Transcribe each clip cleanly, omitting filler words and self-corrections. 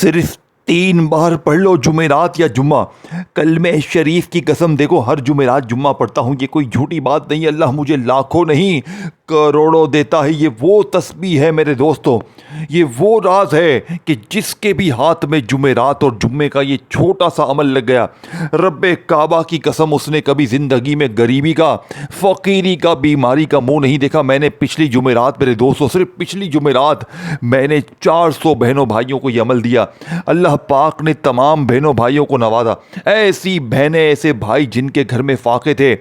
सिर्फ 3 बार पढ़ लो जुमेरात या जुम्मा। कलमे शरीफ की कसम, देखो हर जुमेरात जुम्मा पढ़ता हूँ, ये कोई झूठी बात नहीं। अल्लाह मुझे लाखों नहीं करोड़ों देता है। ये वो तस्बीह है मेरे दोस्तों, ये वो राज है कि जिसके भी हाथ में जुमेरात और जुम्मे का ये छोटा सा अमल लग गया, रब्बे काबा की कसम उसने कभी ज़िंदगी में गरीबी का, फ़कीरी का, बीमारी का मुंह नहीं देखा। मैंने पिछली जुमेरात मेरे दोस्तों, सिर्फ पिछली जुमेरात मैंने 400 बहनों भाइयों को ये अमल दिया। अल्लाह पाक ने तमाम बहनों भाइयों को नवाजा। ऐसी बहनें, ऐसे भाई जिनके घर में फाके थे,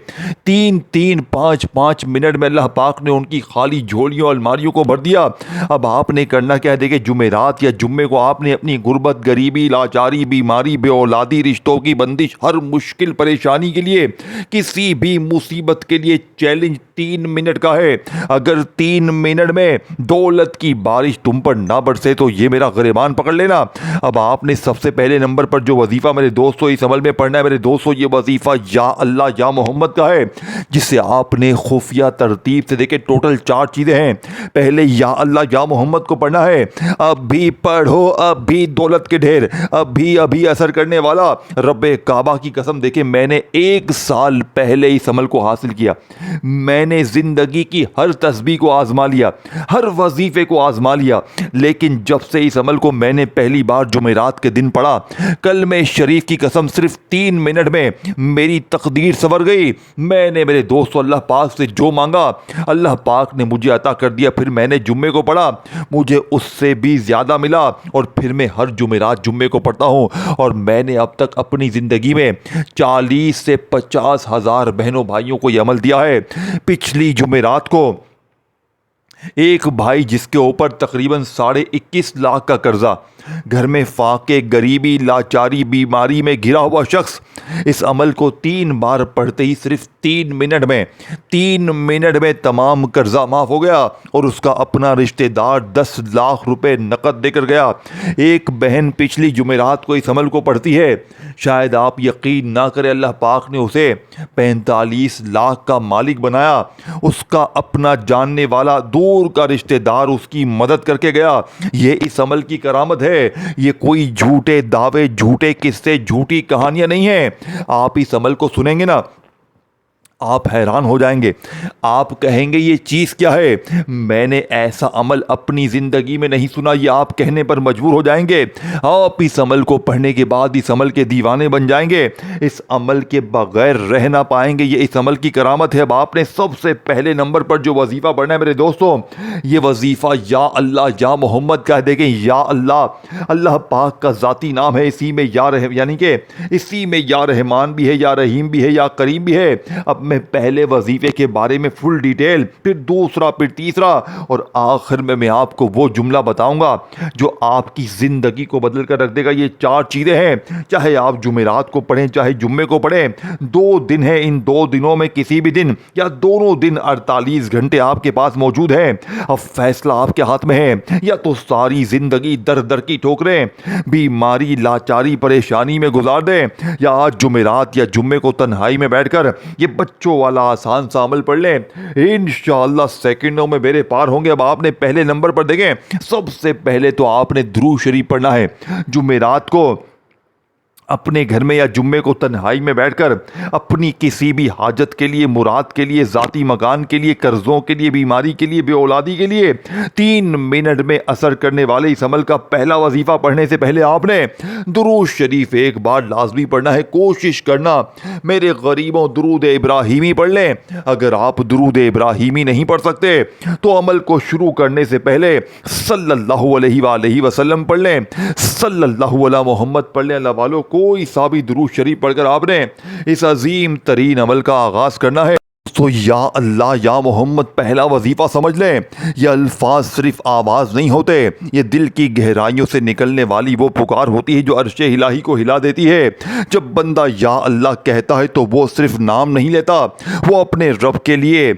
3-3, 5-5 मिनट में अल्लाह पाक ने उनकी खाली झोलियों अलमारियों को भर दिया। अब आपने करना क्या है? देखिए, जुमेरात या जुम्मे को आपने अपनी गुर्बत, गरीबी, लाचारी, बीमारी, बेऔलादी, रिश्तों की बंदिश, हर मुश्किल परेशानी के लिए, किसी भी मुसीबत के लिए चैलेंज 3 मिनट का है। अगर 3 मिनट में दौलत की बारिश तुम पर ना बरसे तो ये मेरा गिरबान पकड़ लेना। अब आपने सबसे पहले नंबर पर जो वजीफा मेरे दोस्तों इस अमल में पढ़ना है मेरे दोस्तों, ये वजीफा या अल्लाह या मोहम्मद का है, जिसे आपने खुफिया तरतीब से, देखे टोटल 4 चीज़ें हैं। पहले या अल्लाह या मोहम्मद को पढ़ना है। अभी पढ़ो, अभी दौलत के ढेर, अभी अभी असर करने वाला। रब्बे काबा की कसम, देखे मैंने 1 साल पहले इस अमल को हासिल किया। मैंने ज़िंदगी की हर तस्बीह को आजमा लिया, हर वजीफे को आजमा लिया, लेकिन जब से इस अमल को मैंने पहली बार जुमेरात के दिन पढ़ा, कलमे शरीफ की कसम, सिर्फ 3 मिनट में मेरी तकदीर संवर गई। मैंने मेरे दोस्तों अल्लाह पाक से जो मांगा अल्लाह पाक ने मुझे अता कर दिया। फिर मैंने जुम्मे को पढ़ा, मुझे उससे भी ज़्यादा मिला, और फिर मैं हर जुमेरात जुम्मे को पढ़ता हूँ। और मैंने अब तक अपनी ज़िंदगी में 40 से 50 हज़ार बहनों भाइयों को यह अमल दिया है। पिछली जुमेरात को एक भाई जिसके ऊपर तकरीबन 21.5 लाख का कर्जा, घर में फाके, गरीबी, लाचारी, बीमारी में घिरा हुआ शख्स, इस अमल को 3 बार पढ़ते ही सिर्फ 3 मिनट में तमाम कर्जा माफ़ हो गया और उसका अपना रिश्तेदार 10 लाख रुपए नकद देकर गया। एक बहन पिछली जुमेरात को इस अमल को पढ़ती है, शायद आप यकीन ना करें, अल्लाह पाक ने उसे 45 लाख का मालिक बनाया। उसका अपना जानने वाला दूर का रिश्तेदार उसकी मदद करके गया। ये इस अमल की करामत है। ये कोई झूठे दावे, झूठे किस्से, झूठी कहानियां नहीं है। आप इस अमल को सुनेंगे ना, आप हैरान हो जाएंगे। आप कहेंगे ये चीज़ क्या है? मैंने ऐसा अमल अपनी ज़िंदगी में नहीं सुना। ये आप कहने पर मजबूर हो जाएंगे। आप इस अमल को पढ़ने के बाद इस अमल के दीवाने बन जाएंगे। इस अमल के बगैर रह ना पाएंगे। ये इस अमल की करामत है। अब आपने सबसे पहले नंबर पर जो वजीफ़ा पढ़ना है मेरे दोस्तों, ये वजीफ़ा या अल्लाह या मोहम्मद का है। देखें, या अल्लाह अल्लाह पाक का ज़ाती नाम है। इसी में या यानी कि इसी में या रहमान भी है, या रहीम भी है, या करीम भी है। अब मैं पहले वजीफे के बारे में फुल डिटेल, फिर दूसरा, फिर तीसरा, और आखिर में मैं आपको वो जुमला बताऊंगा जो आपकी ज़िंदगी को बदल कर रख देगा। ये 4 चीज़ें हैं। चाहे आप जुमेरात को पढ़ें, चाहे जुम्मे को पढ़ें, 2 दिन है। इन 2 दिनों में किसी भी दिन या दोनों दिन 48 घंटे आपके पास मौजूद है। अब फैसला आपके हाथ में है। या तो सारी ज़िंदगी दर दर की ठोकरें, बीमारी, लाचारी, परेशानी में गुजार दें, या आज जुमेरात या जुम्मे को तन्हाई में बैठकर ये बच्चों वाला आसान सा अमल पढ़ लें। इंशाअल्लाह सेकंडों में बेड़े पार होंगे। अब आपने पहले नंबर पर देखें, सबसे पहले तो आपने दुरूद शरीफ पढ़ना है। जुमेरात को अपने घर में या जुम्मे को तन्हाई में बैठकर अपनी किसी भी हाजत के लिए, मुराद के लिए, ज़ाती मकान के लिए, कर्ज़ों के लिए, बीमारी के लिए, बेऔलादी के लिए 3 मिनट में असर करने वाले इस अमल का पहला वजीफ़ा पढ़ने से पहले आपने दुरूद शरीफ एक बार लाजमी पढ़ना है। कोशिश करना मेरे गरीबों दुरूद इब्राहीमी पढ़ लें। अगर आप दुरूद इब्राहीमी नहीं पढ़ सकते तो अमल को शुरू करने से पहले सल्लल्लाहु अलैहि वसल्लम पढ़ लें, सल्लल्लाहु अला मोहम्मद पढ़ लें। अल्लाह वालों, कोई सा भी दुरूद शरीफ पढ़कर आपने इस अजीम तरीन अमल का आगाज करना है। तो या अल्लाह या मोहम्मद पहला वजीफा समझ लें। ये अल्फाज सिर्फ आवाज़ नहीं होते, ये दिल की गहराइयों से निकलने वाली वो पुकार होती है जो अर्शे इलाही को हिला देती है। जब बंदा या अल्लाह कहता है तो वो सिर्फ नाम नहीं लेता, वो अपने रब के लिए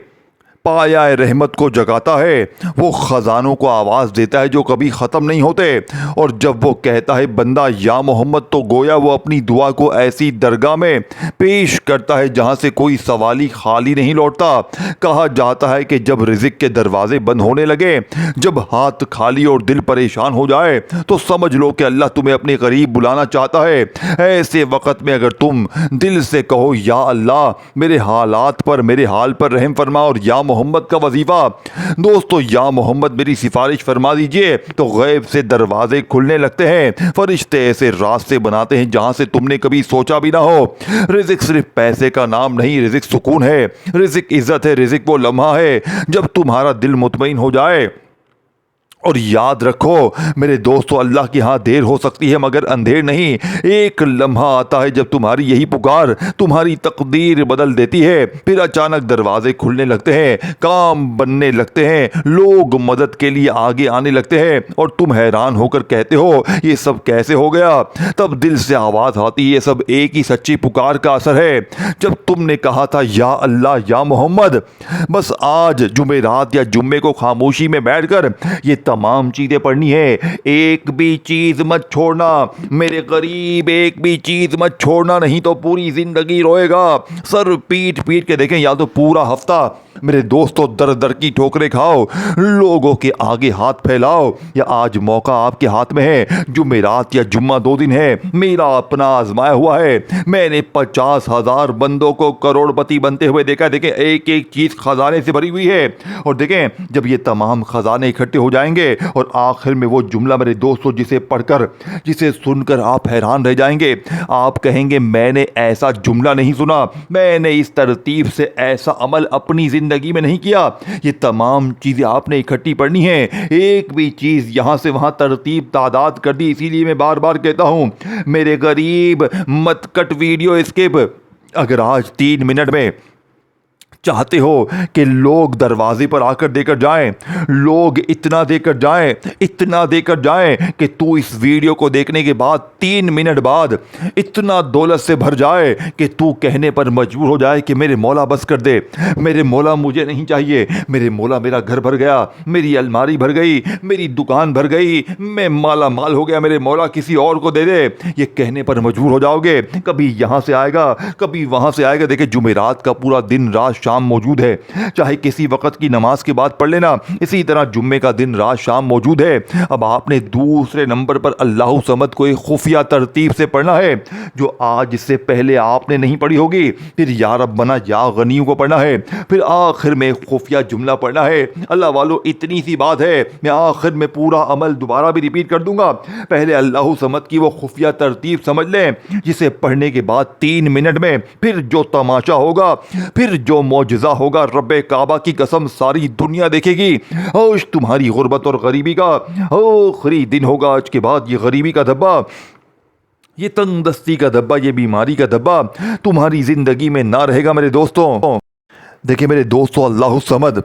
पाया रहमत को जगाता है, वो ख़जानों को आवाज़ देता है जो कभी ख़त्म नहीं होते। और जब वो कहता है बंदा या मोहम्मद, तो गोया वो अपनी दुआ को ऐसी दरगाह में पेश करता है जहाँ से कोई सवाली खाली नहीं लौटता। कहा जाता है कि जब रिज़्क़ के दरवाजे बंद होने लगे, जब हाथ खाली और दिल परेशान हो जाए, तो समझ लो कि अल्लाह तुम्हें अपने करीब बुलाना चाहता है। ऐसे वक़्त में अगर तुम दिल से कहो या अल्लाह मेरे हालात पर, मेरे हाल पर रहम फरमा, और या मोहम्मद का वजीफ़ा, दोस्तों या मोहम्मद मेरी सिफारिश फरमा दीजिए, तो गैब से दरवाजे खुलने लगते हैं। फरिश्ते ऐसे रास्ते बनाते हैं जहां से तुमने कभी सोचा भी ना हो। रिज़्क़ सिर्फ पैसे का नाम नहीं, रिज़्क़ सुकून है, रिज़्क़ इज़्ज़त है, रिज़्क़ वो लम्हा है जब तुम्हारा दिल मुतमईन हो जाए। और याद रखो मेरे दोस्तों, अल्लाह की यहाँ देर हो सकती है मगर अंधेर नहीं। एक लम्हा आता है जब तुम्हारी यही पुकार तुम्हारी तकदीर बदल देती है। फिर अचानक दरवाजे खुलने लगते हैं, काम बनने लगते हैं, लोग मदद के लिए आगे आने लगते हैं, और तुम हैरान होकर कहते हो ये सब कैसे हो गया। तब दिल से आवाज़ आती है, ये सब एक ही सच्ची पुकार का असर है। जब तुमने कहा था या अल्लाह या मोहम्मद, बस आज जुमेरात या जुम्मे को खामोशी में बैठकर ये तमाम चीजें पढ़नी है। एक भी चीज मत छोड़ना मेरे गरीब, एक भी चीज मत छोड़ना, नहीं तो पूरी जिंदगी रोएगा। सर पीट पीट के देखें, या तो पूरा हफ्ता मेरे दोस्तों दर दर की ठोकरें खाओ, लोगों के आगे हाथ फैलाओ, या आज मौका आपके हाथ में है। जुमेरात या जुम्मा 2 दिन है, मेरा अपना आजमाया हुआ है। मैंने 50,000 बंदों को करोड़पति बनते हुए देखा। देखें एक एक चीज खजाने से भरी हुई है। और देखें जब ये तमाम खजाने इकट्ठे हो जाएंगे, और आखिर में वो जुमला मेरे दोस्तों जिसे पढ़कर, जिसे सुनकर आप हैरान रह जाएंगे। आप कहेंगे मैंने ऐसा जुमला नहीं सुना, मैंने इस तरतीब से ऐसा अमल अपनी जिंदगी में नहीं किया। ये तमाम चीजें आपने इकट्ठी पढ़नी है, एक भी चीज यहां से वहां तरतीब तादाद कर दी। इसीलिए मैं बार बार कहता हूं मेरे गरीब, मत कट वीडियो स्किप। अगर आज 3 मिनट में चाहते हो कि लोग दरवाजे पर आकर देकर जाएं, लोग इतना देकर जाएं, इतना देकर जाएं कि तू इस वीडियो को देखने के बाद 3 मिनट बाद इतना दौलत से भर जाए कि तू कहने पर मजबूर हो जाए कि मेरे मौला बस कर दे, मेरे मौला मुझे नहीं चाहिए, मेरे मौला मेरा घर भर गया, मेरी अलमारी भर गई, मेरी दुकान भर गई, मैं माला माल हो गया, मेरे मौला किसी और को दे दे। ये कहने पर मजबूर हो जाओगे। कभी यहाँ से आएगा, कभी वहाँ से आएगा। देखिए जुमेरात का पूरा दिन रात शाम मौजूद है, चाहे किसी वक्त की नमाज के बाद पढ़ लेना। इसी तरह जुम्मे का दिन रात शाम मौजूद है। अब आपने दूसरे नंबर पर अल्लाह समद को एक खुफिया तरतीब से पढ़ना है, जो आज इससे पहले आपने नहीं पढ़ी होगी। फिर या रब्बना या गनियों को पढ़ना है, फिर आखिर में खुफिया जुमला पढ़ना है। अल्लाह वालों इतनी सी बात है, मैं आखिर में पूरा अमल दोबारा भी रिपीट कर दूंगा। पहले अल्लाह समद की वो खुफिया तरतीब समझ लें, जिसे पढ़ने के बाद 3 मिनट में फिर जो तमाशा होगा, फिर जो मौजज़ा होगा, रब्बे काबा की कसम सारी दुनिया देखेगी। आज तुम्हारी गुर्बत और गरीबी का आखिरी दिन होगा। आज के बाद ये गरीबी का धब्बा, ये तंगदस्ती का धब्बा, ये बीमारी का धब्बा तुम्हारी जिंदगी में ना रहेगा मेरे दोस्तों। देखिए मेरे दोस्तों, अल्लाह समद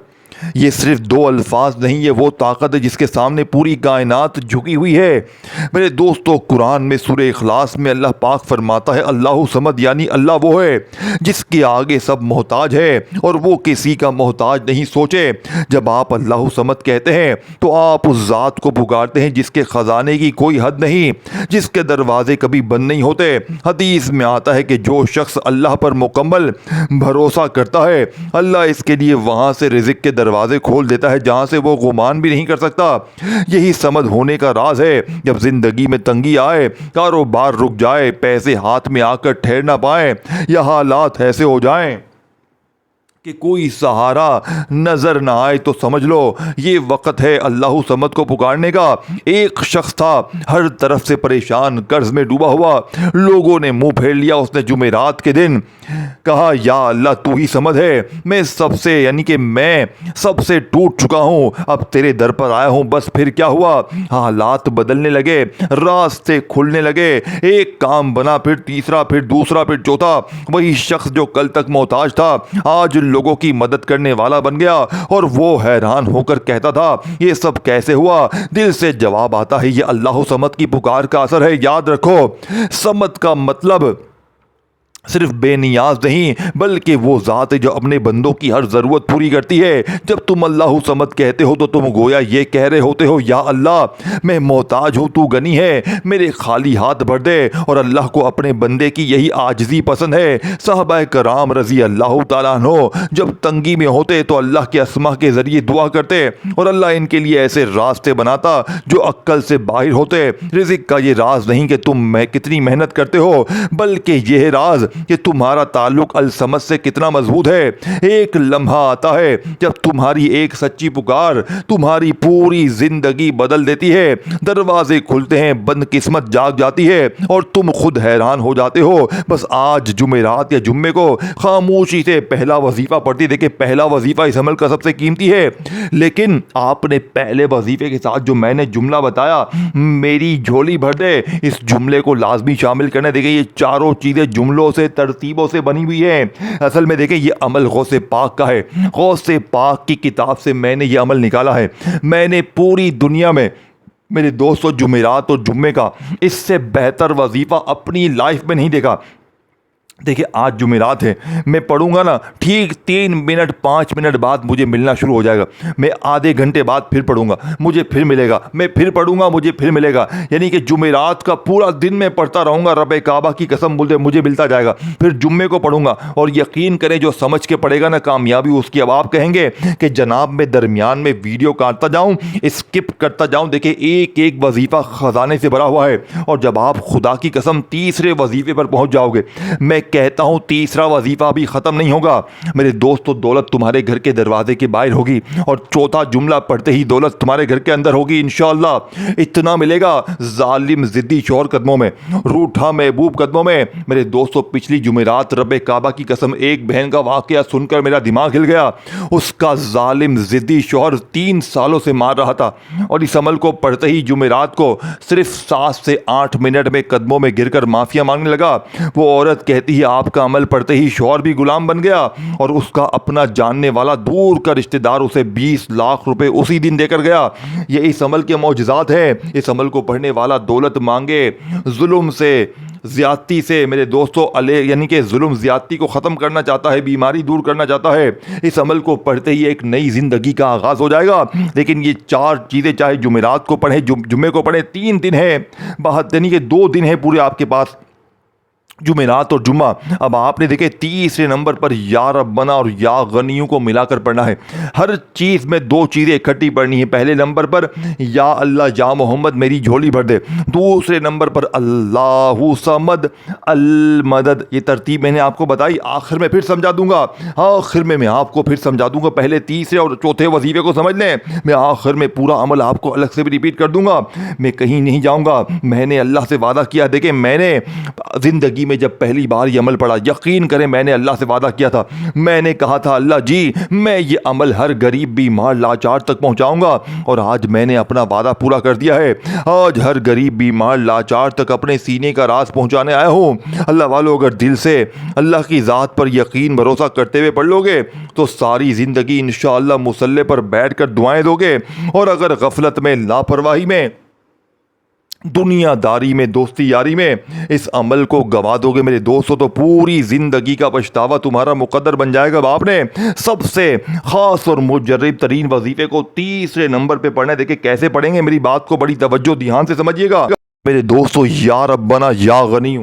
ये सिर्फ 2 अल्फाज नहीं, ये वो ताकत है जिसके सामने पूरी कायनात झुकी हुई है। मेरे दोस्तों कुरान में सूरह इखलास में अल्लाह पाक फरमाता है अल्लाह समद, यानी अल्लाह वो है जिसके आगे सब मोहताज है और वो किसी का मोहताज नहीं। सोचे जब आप अल्लाह समद कहते हैं तो आप उस ज़ात को पुकारते हैं जिसके ख़जाने की कोई हद नहीं, जिसके दरवाजे कभी बंद नहीं होते। हदीस में आता है कि जो शख्स अल्लाह पर मुकम्मल भरोसा करता है, अल्लाह इसके लिए वहाँ से रिज़्क़ के दरवाजे खोल देता है जहां से वो गुमान भी नहीं कर सकता। यही समझ होने का राज है। जब जिंदगी में तंगी आए, कारोबार रुक जाए, पैसे हाथ में आकर ठहर ना पाए, या हालात ऐसे हो जाएं कि कोई सहारा नजर ना आए, तो समझ लो ये वक्त है अल्लाह समद को पुकारने का। एक शख्स था हर तरफ से परेशान, कर्ज में डूबा हुआ, लोगों ने मुंह फेर लिया। उसने जुमेरात के दिन कहा या अल्लाह तू ही समझ है, मैं सबसे यानी कि मैं सबसे टूट चुका हूँ, अब तेरे दर पर आया हूँ। बस फिर क्या हुआ, हालात बदलने लगे, रास्ते खुलने लगे, एक काम बना, फिर तीसरा, फिर दूसरा, फिर चौथा। वही शख्स जो कल तक मोहताज था आज लोगों की मदद करने वाला बन गया, और वो हैरान होकर कहता था ये सब कैसे हुआ। दिल से जवाब आता है ये अल्लाह समद की पुकार का असर है। याद रखो समद का मतलब सिर्फ बेनियाज नहीं बल्कि वो ज़ात है जो अपने बंदों की हर ज़रूरत पूरी करती है। जब तुम अल्लाह समद कहते हो तो तुम गोया ये कह रहे होते हो, या अल्लाह मैं मोहताज हूँ, तू गनी है, मेरे खाली हाथ भर दे। और अल्लाह को अपने बंदे की यही आजिज़ी पसंद है। साहबा कराम रज़ी अल्लाह ताला अन्हो जब तंगी में होते तो अल्लाह के अस्मा के ज़रिए दुआ करते और अल्लाह इनके लिए ऐसे रास्ते बनाता जो अक्ल से बाहर होते। रिज़्क़ का ये राज नहीं कि तुम कितनी मेहनत करते हो, बल्कि यह राज कि तुम्हारा ताल्लुक अल समझ से कितना मजबूत है। एक लम्हा आता है जब तुम्हारी एक सच्ची पुकार तुम्हारी पूरी जिंदगी बदल देती है। दरवाजे खुलते हैं, बंद किस्मत जाग जाती है और तुम खुद हैरान हो जाते हो। बस आज जुमेरात या जुम्मे को खामोशी से पहला वजीफा पढ़ती। देखिए, पहला वजीफा इस अमल का सबसे कीमती है, लेकिन आपने पहले वजीफे के साथ जो मैंने जुमला बताया, मेरी झोली भर दे, इस जुमले को लाजमी शामिल करना। देखिए, ये चारों चीज़ें जुमलों से तरतीबों से बनी हुई है। असल में देखिए, ये अमल गौसे पाक का है। गौसे पाक की किताब से मैंने ये अमल निकाला है। मैंने पूरी दुनिया में मेरे दोस्तों जुमेरात और जुम्मे का इससे बेहतर वजीफा अपनी लाइफ में नहीं देखा। देखिए, आज जुमेरात है, मैं पढ़ूंगा ना, ठीक 3 मिनट 5 मिनट बाद मुझे मिलना शुरू हो जाएगा। मैं आधे घंटे बाद फिर पढ़ूंगा, मुझे फिर मिलेगा, मैं फिर पढ़ूंगा, मुझे फिर मिलेगा। यानी कि जुमेरात का पूरा दिन मैं पढ़ता रहूंगा, रब काबा की कसम बोलते मुझे मिलता जाएगा। फिर जुम्मे को पढ़ूंगा और यकीन करें जो समझ के पढ़ेगा ना, कामयाबी उसकी। अब आप कहेंगे कि जनाब मैं दरमियान में वीडियो काटता जाऊँ, स्किप करता जाऊँ। देखिए, एक एक वजीफ़ा ख़जाने से भरा हुआ है और जब आप खुदा की कसम तीसरे वजीफे पर पहुँच जाओगे, मैं कहता हूं तीसरा वजीफा भी खत्म नहीं होगा मेरे दोस्तों। दौलत तुम्हारे घर के दरवाजे के बाहर होगी और चौथा जुमला पढ़ते ही दौलत तुम्हारे घर के अंदर होगी इंशाअल्लाह। इतना मिलेगा जालिम जिद्दी शौहर कदमों में, रूठा महबूब कदमों में। मेरे दोस्तों, पिछली जुमेरात रब काबा की कसम एक बहन का वाकया सुनकर मेरा दिमाग हिल गया। उसका जालिम जिद्दी शौहर 3 सालों से मार रहा था और इस अमल को पढ़ते ही जुमेरात को सिर्फ 7 से 8 मिनट में कदमों में गिरकर माफिया मांगने लगा। वो औरत कहती है, आपका अमल पढ़ते ही शौहर भी गुलाम बन गया और उसका अपना जानने वाला दूर का रिश्तेदार उसे 20 लाख रुपए उसी दिन देकर गया। ये इस अमल के मौजज़ात है। इस अमल को पढ़ने वाला दौलत मांगे, जुल्म से, ज्यादती से, मेरे दोस्तों अले यानी कि जुल्म ज्यादती को ख़त्म करना चाहता है, बीमारी दूर करना चाहता है, इस अमल को पढ़ते ही एक नई ज़िंदगी का आगाज़ हो जाएगा। लेकिन ये 4 चीज़ें, चाहे जुमेरात को पढ़ें, जुम्मे को पढ़ें, 3 दिन है बाहर, यानी कि 2 दिन है पूरे आपके पास, जुमेरात और जुम्मा। अब आपने देखे तीसरे नंबर पर या रब्बना और या गनियों को मिलाकर पढ़ना है। हर चीज़ में 2 चीज़ें इकट्ठी पढ़नी है। पहले नंबर पर या अल्लाह या मोहम्मद मेरी झोली भर दे, दूसरे नंबर पर अल्लाहु समद अल मदद। ये तरतीब मैंने आपको बताई, आखिर में फिर समझा दूंगा, आखिर में मैं आपको फिर समझा दूंगा। पहले तीसरे और चौथे वजीफे को समझ लें, मैं आखिर में पूरा अमल आपको अलग से भी रिपीट कर दूंगा। मैं कहीं नहीं जाऊंगा, मैंने अल्लाह से वादा किया। देखें, मैंने ज़िंदगी में जब पहली बार ये अमल पढ़ा, यकीन करें मैंने अल्लाह से वादा किया था। मैंने कहा था, अल्लाह जी मैं ये अमल हर गरीब बीमार लाचार तक पहुंचाऊंगा, और आज मैंने अपना वादा पूरा कर दिया है। आज हर गरीब बीमार लाचार तक अपने सीने का राज पहुंचाने आया हूँ। अल्लाह वालों, अगर दिल से अल्लाह की ज़ात पर यकीन भरोसा करते हुए पढ़ लोगे तो सारी ज़िंदगी इंशाअल्लाह मुसल्ले पर बैठ कर दुआएं दोगे, और अगर गफलत में, लापरवाही में, दुनियादारी में, दोस्ती यारी में इस अमल को गवा दोगे मेरे दोस्तों, तो पूरी जिंदगी का पछतावा तुम्हारा मुकद्दर बन जाएगा। आपने सबसे खास और मुजर्रिब तरीन वजीफे को तीसरे नंबर पे पढ़ना है। देखिए कैसे पढ़ेंगे, मेरी बात को बड़ी तवज्जो ध्यान से समझिएगा मेरे दोस्तों। या रब्बना या गनी,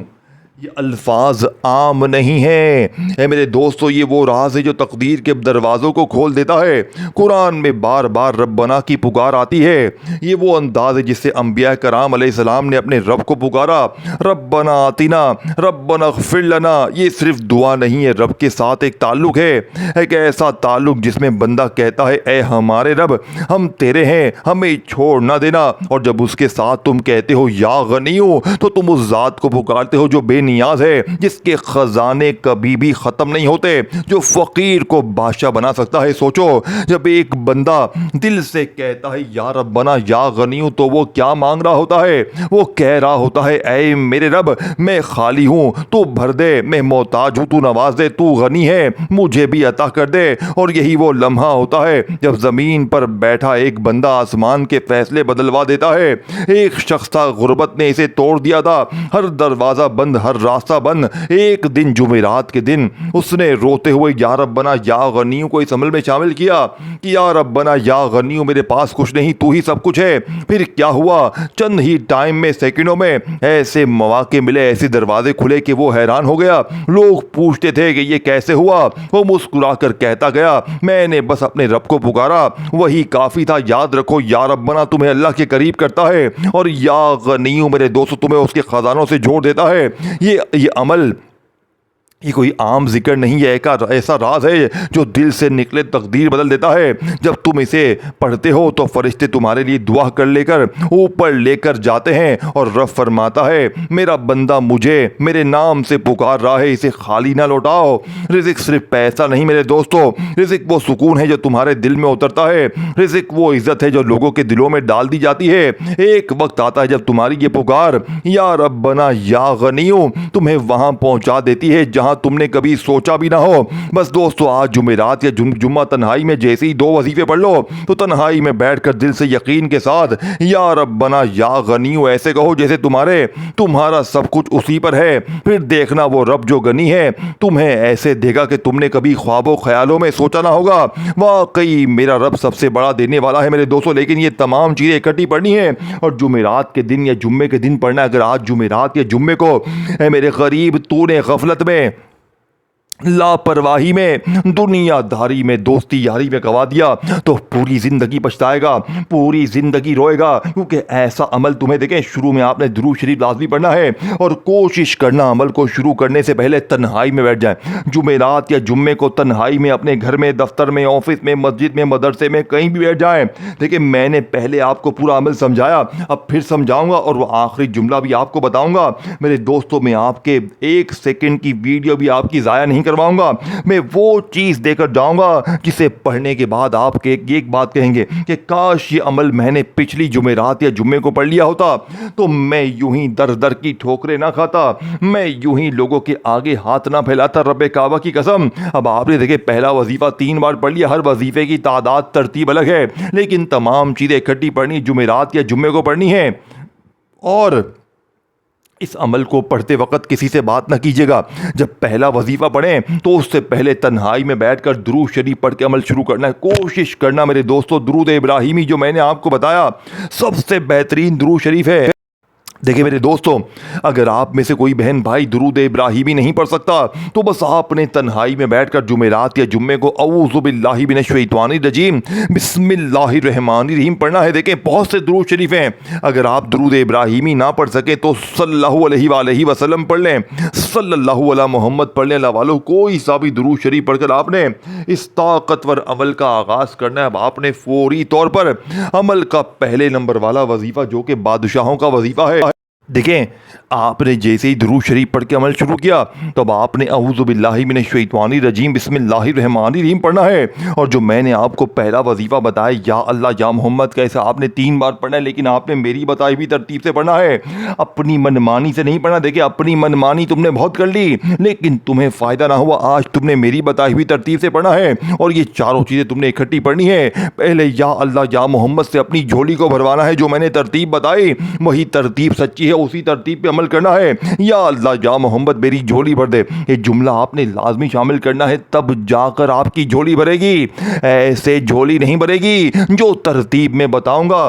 ये अल्फाज आम नहीं है मेरे दोस्तों। ये वो राज है जो तकदीर के दरवाज़ों को खोल देता है। कुरान में बार बार रब्बना की पुकार आती है। ये वो अंदाज़ है जिससे अम्बिया कराम अलैहिस्सलाम ने अपने रब को पुकारा, रब्बना आतिना रब्बना ग़फ़िर लना। ये सिर्फ दुआ नहीं है, रब के साथ एक ताल्लुक़ है, एक ऐसा ताल्लुक़ जिसमें बंदा कहता है, ए हमारे रब हम तेरे हैं, हमें छोड़ ना देना। और जब उसके साथ तुम कहते हो या गनी हो, तो तुम उस ज़ात को पुकारते हो जो बेनियाज है, जिसके खजाने कभी भी ख़त्म नहीं होते, जो फ़कीर को बादशाह बना सकता है। सोचो, जब एक बंदा दिल से कहता है या रब्बना या गनी हूँ, तो वो क्या मांग रहा होता है? वो कह रहा होता है, ऐ मेरे रब मैं खाली हूँ, तू भर दे, मैं मोहताज हूँ, तू नवाज दे, तू गनी है, मुझे भी अता कर दे। और यही वो लम्हा होता है जब ज़मीन पर बैठा एक बंदा आसमान के फैसले बदलवा देता है। एक शख्स था, गुर्बत ने इसे तोड़ दिया था, हर दरवाज़ा बंद, हर हर रास्ता बंद। एक दिन जुमेरात के दिन उसने रोते हुए या रब्बना या गनियू को इस अमल में शामिल किया कि या रब्बना या गनियू, मेरे पास कुछ नहीं, तू ही सब कुछ है। फिर क्या हुआ, चंद ही टाइम में, सेकंडों में ऐसे मौके मिले, ऐसे दरवाजे खुले कि वो हैरान हो गया। लोग पूछते थे कि ये कैसे हुआ। वो मुस्कुरा कर कहता गया, मैंने बस अपने रब को पुकारा, वही काफ़ी था। याद रखो, या रब्बना तुम्हें अल्लाह के करीब करता है और या गनियू मेरे दोस्तों तुम्हें उसके खजानों से जोड़ देता है। ये अमल, ये कोई आम जिक्र नहीं है, एक ऐसा राज है जो दिल से निकले तकदीर बदल देता है। जब तुम इसे पढ़ते हो तो फरिश्ते तुम्हारे लिए दुआ कर लेकर ऊपर लेकर जाते हैं और रब फरमाता है, मेरा बंदा मुझे मेरे नाम से पुकार रहा है, इसे खाली ना लौटाओ। रिज़िक सिर्फ पैसा नहीं मेरे दोस्तों, रिज़िक वो सुकून है जो तुम्हारे दिल में उतरता है। रिज़िक वो इज्जत है जो लोगों के दिलों में डाल दी जाती है। एक वक्त आता है जब तुम्हारी ये पुकार या रब्बना या गनियू तुम्हें वहां पहुंचा देती है जहां तुमने कभी सोचा भी ना हो। बस दोस्तों, आज जुमेरात या जुम्मा तन्हाई में जैसे ही 2 वजीफे पढ़ लो तो तन्हाई में बैठकर दिल से यकीन के साथ या रब्बना या गनियू ऐसे कहो जैसे तुम्हारा सब कुछ उसी पर है। फिर देखना वो रब जो गनी है तुम्हें ऐसे देगा कि तुमने कभी ख्वाबों ख्यालों में सोचा ना होगा। वाकई मेरा रब सबसे बड़ा देने वाला है मेरे दोस्तों। लेकिन ये तमाम चीज़ें इकट्ठी पढ़नी है और जुमेरात के दिन या जुम्मे के दिन पढ़ना। अगर आज जुमेरात या जुम्मे को मेरे गरीब तूने गफलत में, लापरवाही में, दुनियादारी में, दोस्ती यारी में गवा दिया तो पूरी जिंदगी पछताएगा, पूरी जिंदगी रोएगा। क्योंकि ऐसा अमल तुम्हें, देखें, शुरू में आपने दुरूद शरीफ लाजमी पढ़ना है और कोशिश करना अमल को शुरू करने से पहले तन्हाई में बैठ जाए। जुमेरात या जुम्मे को तन्हाई में अपने घर में, दफ्तर में, ऑफिस में, मस्जिद में, मदरसे में, कहीं भी बैठ जाएं। देखिए, मैंने पहले आपको पूरा अमल समझाया, अब फिर समझाऊंगा और वो आखिरी जुमला भी आपको बताऊंगा मेरे दोस्तों। मैं आपके 1 सेकंड की वीडियो भी आपकी ज़ाया नहीं करवाऊंगा। मैं वो चीज देकर जाऊंगा जिसे पढ़ने के बाद आप एक बात कहेंगे कि काश ये अमल मैंने पिछली जुमेरात या जुम्मे को पढ़ लिया होता तो मैं यूं ही दर दर की ठोकरें ना खाता, मैं यूं ही लोगों के आगे हाथ ना फैलाता। रब्बे काबा की कसम, अब आपने देखे पहला वजीफा 3 बार पढ़ लिया, हर वजीफे की तादाद तरतीब अलग है, लेकिन तमाम चीजें इकट्ठी पढ़नी, जुमेरात या जुम्मे को पढ़नी है। और इस अमल को पढ़ते वक्त किसी से बात ना कीजिएगा। जब पहला वजीफा पढ़ें तो उससे पहले तन्हाई में बैठकर दुरूद शरीफ पढ़ के अमल शुरू करना है। कोशिश करना मेरे दोस्तों, दुरूद इब्राहिमी जो मैंने आपको बताया सबसे बेहतरीन दुरूद शरीफ है। देखिए मेरे दोस्तों, अगर आप में से कोई बहन भाई दुरूद इब्राहिमी नहीं पढ़ सकता तो बस आपने तन्हाई में बैठकर जुमेरात या जुम्मे को औज़ु बिल्लाहि मिनश शैतानिर रजीम बिस्मिल्लाहिर रहमानिर रहीम पढ़ना है। देखें, बहुत से दुरूद शरीफ हैं। अगर आप दुरूद इब्राहिमी ना पढ़ सके तो सल्लल्लाहु अलैहि वसल्लम पढ़ लें, सल्लल्लाहु अला मोहम्मद पढ़ लें। वालों, कोई सा भी दुरूद शरीफ पढ़कर आपने इस ताकतवर अमल का आगाज़ करना है। अब आपने फौरी तौर पर अमल का पहले नंबर वाला वजीफ़ा जो कि बादशाहों का वजीफ़ा है, देखें, आपने जैसे ही दुरूद शरीफ पढ़ के अमल शुरू किया तो अब आपने औज़ु बिल्लाहि मिनश शैतानिर रजीम बिस्मिल्लाहिर रहमानिर रहीम पढ़ना है। और जो मैंने आपको पहला वजीफ़ा बताया या अल्लाह या मोहम्मद, कैसा आपने 3 बार पढ़ना है, लेकिन आपने मेरी बताई हुई तरतीब से पढ़ना है, अपनी मनमानी से नहीं पढ़ना। देखिए, अपनी मनमानी तुमने बहुत कर ली लेकिन तुम्हें फ़ायदा ना हुआ। आज तुमने मेरी बताई हुई तरतीब से पढ़ना है और ये चारों चीज़ें तुमने इकट्ठी पढ़नी है। पहले या अल्लाह या मोहम्मद से अपनी झोली को भरवाना है। जो मैंने तरतीब बताई वही तरतीब सच्ची है, उसी तरतीब पे अमल करना है। या अल्लाह या मोहम्मद मेरी झोली भर दे, ये जुमला आपने लाजमी शामिल करना है, तब जाकर आपकी झोली भरेगी। ऐसे झोली नहीं भरेगी, जो तरतीब में बताऊंगा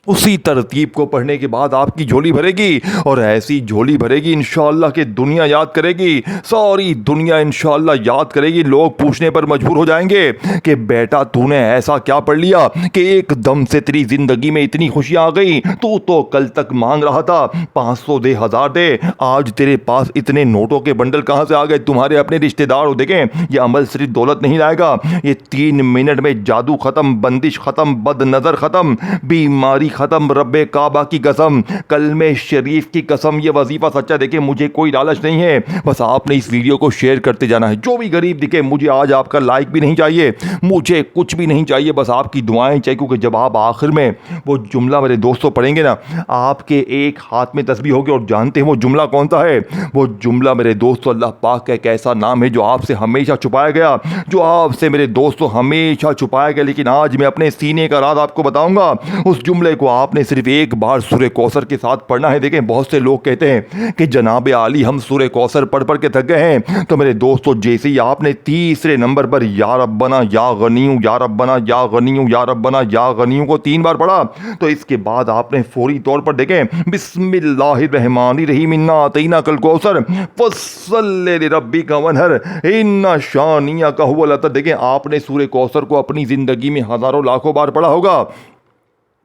उसी तरतीब को पढ़ने के बाद आपकी झोली भरेगी। और ऐसी झोली भरेगी इंशाअल्लाह कि दुनिया याद करेगी, सारी दुनिया इंशाअल्लाह याद करेगी। लोग पूछने पर मजबूर हो जाएंगे कि बेटा तूने ऐसा क्या पढ़ लिया कि एकदम से तेरी जिंदगी में इतनी खुशियां आ गई। तू तो कल तक मांग रहा था 500 दे, 1000 दे, आज तेरे पास इतने नोटों के बंडल कहां से आ गए। तुम्हारे अपने रिश्तेदार हो। देखें, ये अमल सिर्फ दौलत नहीं लाएगा, ये 3 मिनट में जादू खत्म, बंदिश खत्म, बद नजर खत्म, बीमारी खत्म। रब्बे काबा की कसम, कलमे शरीफ की कसम, ये वजीफा सच्चा। देखिए, मुझे कोई लालच नहीं है, बस आपने इस वीडियो को शेयर करते जाना है। जो भी गरीब दिखे, मुझे आज आपका लाइक भी नहीं चाहिए, मुझे कुछ भी नहीं चाहिए, बस आपकी दुआएं चाहिए। क्योंकि जब आप आखिर में वो जुमला मेरे दोस्तों पढ़ेंगे ना, आपके एक हाथ में तस्बीह होगी और जानते हैं वो जुमला कौन सा है। वो जुमला मेरे दोस्तों अल्लाह पाक का एक ऐसा नाम है जो आपसे हमेशा छुपाया गया, जो आपसे मेरे दोस्तों हमेशा छुपाया गया, लेकिन आज मैं अपने सीने का राज आपको बताऊंगा। उस जुमले को आपने सिर्फ एक बार सूरह कौसर के साथ पढ़ना है। देखें, बहुत से लोग कहते हैं कि जनाब आली हम सूरह कौसर पढ़ पढ़ के थक गए हैं। तो मेरे दोस्तों, जैसे ही आपने तीसरे नंबर पर या रब्बना या गनीयू या रब्बना या गनीयू या रब्बना या गनीयू को 3 बार पढ़ा, तो इसके बाद आपने फौरी तौर पर देखें बिस्मिल्लाहिर्रहमानिर्रहीम इन्ना अतैना कल कौसर फस्सल्लि लिरब्बिका वन्हर इन्ना शानिअका हुवल अबतर। देखें, आपने सूरह कौसर को अपनी ज़िंदगी में हज़ारों लाखों बार पढ़ा होगा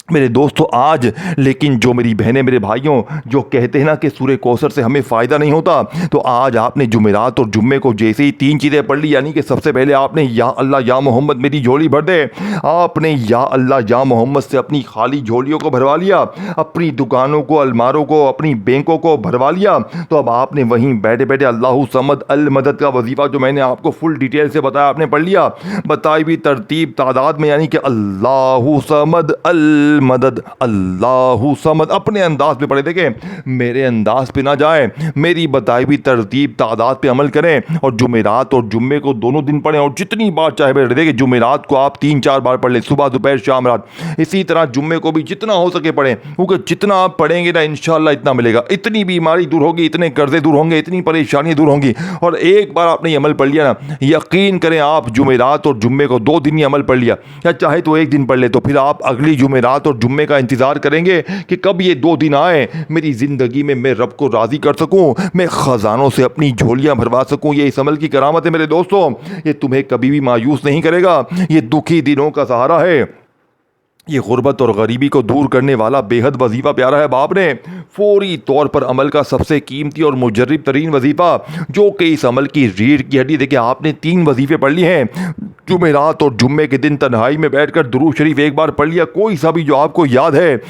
मेरे दोस्तों। आज लेकिन जो मेरी बहनें मेरे भाइयों जो कहते हैं ना कि सूरह कौसर से हमें फ़ायदा नहीं होता, तो आज आपने जुमेरात और जुम्मे को जैसे ही 3 चीज़ें पढ़ ली, यानी कि सबसे पहले आपने या अल्लाह या मोहम्मद मेरी झोली भर दे, आपने या अल्लाह या मोहम्मद से अपनी खाली झोलियों को भरवा लिया, अपनी दुकानों को, अलमारों को, अपनी बैंकों को भरवा लिया। तो अब आपने वहीं बैठे बैठे अल्लाहु समद अल मदद का वजीफ़ा जो मैंने आपको फुल डिटेल से बताया आपने पढ़ लिया, बताई हुई तरतीब तादाद में, यानी कि अल्लाहु समद अल मदद अल्लाहु समद अपने अंदाज पे पढ़े। देखें, मेरे अंदाज पे ना जाए, मेरी बताई हुई तरतीब तादाद पे अमल करें और जुमेरात और जुम्मे को दोनों दिन पढ़ें और जितनी बार चाहे पढ़े। देखें, जुमेरात को आप 3-4 बार पढ़ लें, सुबह दोपहर शाम रात। इसी तरह जुम्मे को भी जितना हो सके पढ़ें, क्योंकि जितना आप पढ़ेंगे ना इंशाअल्लाह इतना मिलेगा, इतनी बीमारी दूर होगी, इतने कर्जे दूर होंगे, इतनी परेशानियां दूर होंगी। और एक बार आपने ये अमल पढ़ लिया ना, यकीन करें आप जुमेरात और जुम्मे को 2 दिन ही अमल पढ़ लिया, या चाहे तो 1 दिन पढ़ ले, तो फिर आप अगली जुमेरात और जुम्मे का इंतजार करेंगे कि कब ये 2 दिन आए, मेरी जिंदगी में मैं रब को राजी कर सकूं, मैं खजानों से अपनी झोलियां भरवा सकूं। ये इस अमल की करामत है मेरे दोस्तों, ये तुम्हें कभी भी मायूस नहीं करेगा, ये दुखी दिनों का सहारा है, ये गुर्बत और गरीबी को दूर करने वाला बेहद वजीफ़ा प्यारा है। बाप ने फौरी तौर पर अमल का सबसे कीमती और मुजर्रिब तरीन वजीफ़ा, जो कि इस अमल की रीढ़ की हड्डी। देखिए, आपने 3 वजीफ़े पढ़ लिए हैं। जुमेरात और जुम्मे के दिन तन्हाई में बैठकर दुरूद शरीफ एक बार पढ़ लिया, कोई सा भी जो आपको याद है।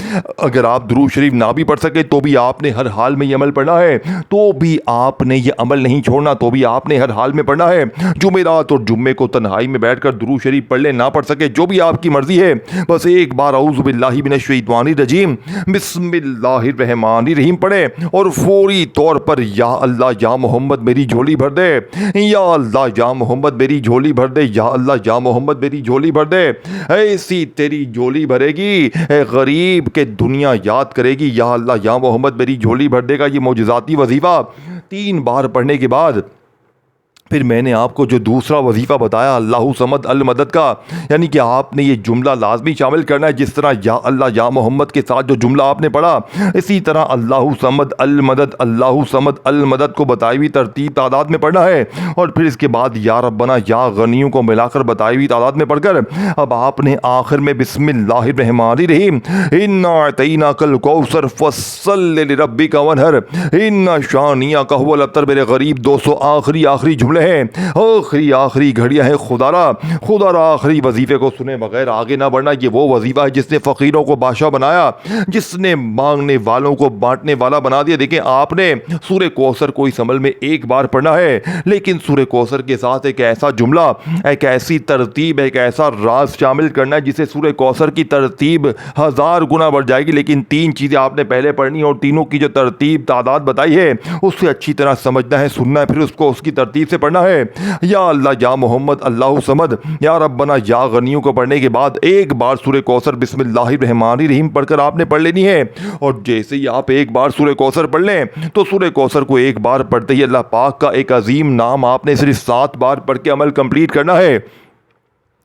अगर आप दुरूद शरीफ ना भी पढ़ सके तो भी आपने हर हाल में ये अमल पढ़ना है, तो भी आपने ये अमल नहीं छोड़ना, तो भी आपने हर हाल में पढ़ना है। जुमेरात और जुम्मे को तन्हाई में बैठकर दुरूद शरीफ पढ़ ले, ना पढ़ सके जो भी आपकी मर्जी है, बस एक बार औज़ु बिल्लाहि मिनश शैतानिर रजीम बिस्मिल्लाहिर्रहमानिर्रहीम पढ़े और फौरी तौर पर या अल्लाह या मोहम्मद मेरी झोली भर दे, या अल्लाह या मोहम्मद मेरी झोली भर दे, या अल्लाह या मोहम्मद मेरी झोली भर दे। ऐसी तेरी झोली भरेगी ए गरीब के दुनिया याद करेगी। या अल्लाह या मोहम्मद मेरी झोली भर देगा, ये मौजज़ाती वजीफ़ा 3 बार पढ़ने के बाद फिर मैंने आपको जो दूसरा वजीफ़ा बताया अल्लाहु समद अल मदद का, यानी कि आपने ये जुमला लाजमी शामिल करना है। जिस तरह या अल्लाह या मोहम्मद के साथ जो जुमला आपने पढ़ा, इसी तरह अल्लाहु समद अल मदद अल्लाहु समद अल मदद को बताई हुई तरतीब तादाद में पढ़ना है, और फिर इसके बाद या रब्बना या गनियों को मिलाकर बताई हुई तादाद में पढ़कर अब आपने आखिर में बिस्मिल्लाहिर्रहमानिर्रहीम इन्ना अतैना कल कौसर फस्सल्लि लिरब्बिका वन्हर इन्ना शानिअका हुवल अबतर। मेरे गरीब दोस्तों, आखिरी जुमले है, आखिरी घड़ियां है। खुदारा आखिरी वजीफे को सुने बगैर आगे ना बढ़ना। ये वो वजीफा है जिसने फकीरों को बादशाह बनाया, जिसने मांगने वालों को बांटने वाला बना दिया। देखें, आपने सूरह कौसर को इस अमल में एक बार पढ़ना है, लेकिन सूरह कौसर के साथ एक ऐसा जुमला, एक ऐसी तरतीब, एक ऐसा राज शामिल करना है जिसे सूरह कौसर की तरतीब 1000 गुना बढ़ जाएगी। लेकिन 3 चीजें आपने पहले पढ़नी और तीनों की जो तरतीब तादाद बताई है उससे अच्छी तरह समझना है, सुनना है, फिर उसको उसकी तरतीब से पढ़ना है। या अल्लाह या मोहम्मद अल्लाहु समद या रब्बना या गनियों को पढ़ने के बाद एक बार सूरह कौसर बिस्मिल्लाहिर्रहमानिर्रहीम पढ़कर आपने पढ़ लेनी है। और जैसे ही आप एक बार सूरह कौसर पढ़ लें तो सूरह कौसर को एक बार पढ़ते ही अल्लाह पाक का एक अजीम नाम आपने सिर्फ 7 बार पढ़ के अमल कंप्लीट करना है।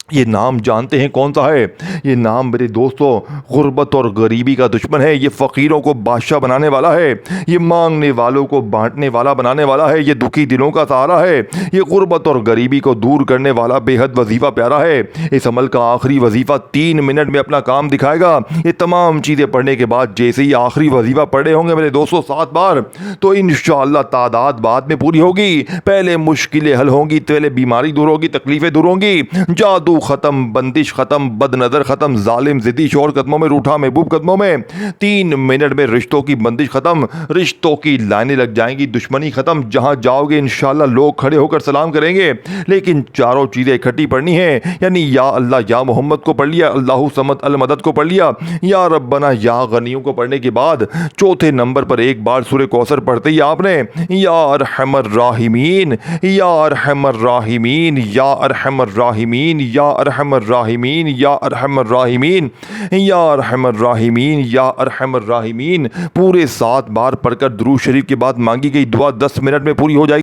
ये नाम जानते हैं कौन सा है? ये नाम मेरे दोस्तों गुर्बत और गरीबी का दुश्मन है। ये फ़कीरों को बादशाह बनाने वाला है, ये मांगने वालों को बांटने वाला बनाने वाला है, ये दुखी दिलों का सहारा है, ये गुर्बत और गरीबी को दूर करने वाला बेहद वजीफ़ा प्यारा है। इस अमल का आखिरी वजीफ़ा 3 मिनट में अपना काम दिखाएगा। ये तमाम चीज़ें पढ़ने के बाद जैसे ही आखिरी वजीफ़ा पढ़े होंगे मेरे दोस्तों 7 बार, तो इंशाअल्लाह तादाद बाद में पूरी होगी। पहले मुश्किलें हल होंगी, पहले बीमारी दूर होगी, तकलीफ़ें दूर होंगी, जादू खत्म, बंदिश खत्म, बदनजर खत्म, जालिम जिद्दी शोर कदमों में, रूठा महबूब कदमों में। 3 मिनट में रिश्तों की बंदिश खत्म, रिश्तों की लाइनें लग जाएंगी, दुश्मनी खत्म। जहां जाओगे इंशाअल्लाह लोग खड़े होकर सलाम करेंगे। लेकिन चारों चीजें इकट्ठी पढ़नी है, यानी या अल्लाह या मोहम्मद को पढ़ लिया, अल्लाहु समद अल मदद को पढ़ लिया, या रब्बना या गनियों को पढ़ने के बाद चौथे नंबर पर एक बार सूरह कौसर पढ़ते ही आपने या अरहमर राहिमीन, या अरहमर राहिमीन, या अरहमर राहिमीन, या अरहमर राहिमीन, या अरहमर राहिमीन, या अरहमर राहिमीन, या अरहमर राहिमीन। पूरे 7 बार पढ़कर दुरूद शरीफ के बाद मांगी गई दुआ 10 मिनट में पूरी हो जाएगी।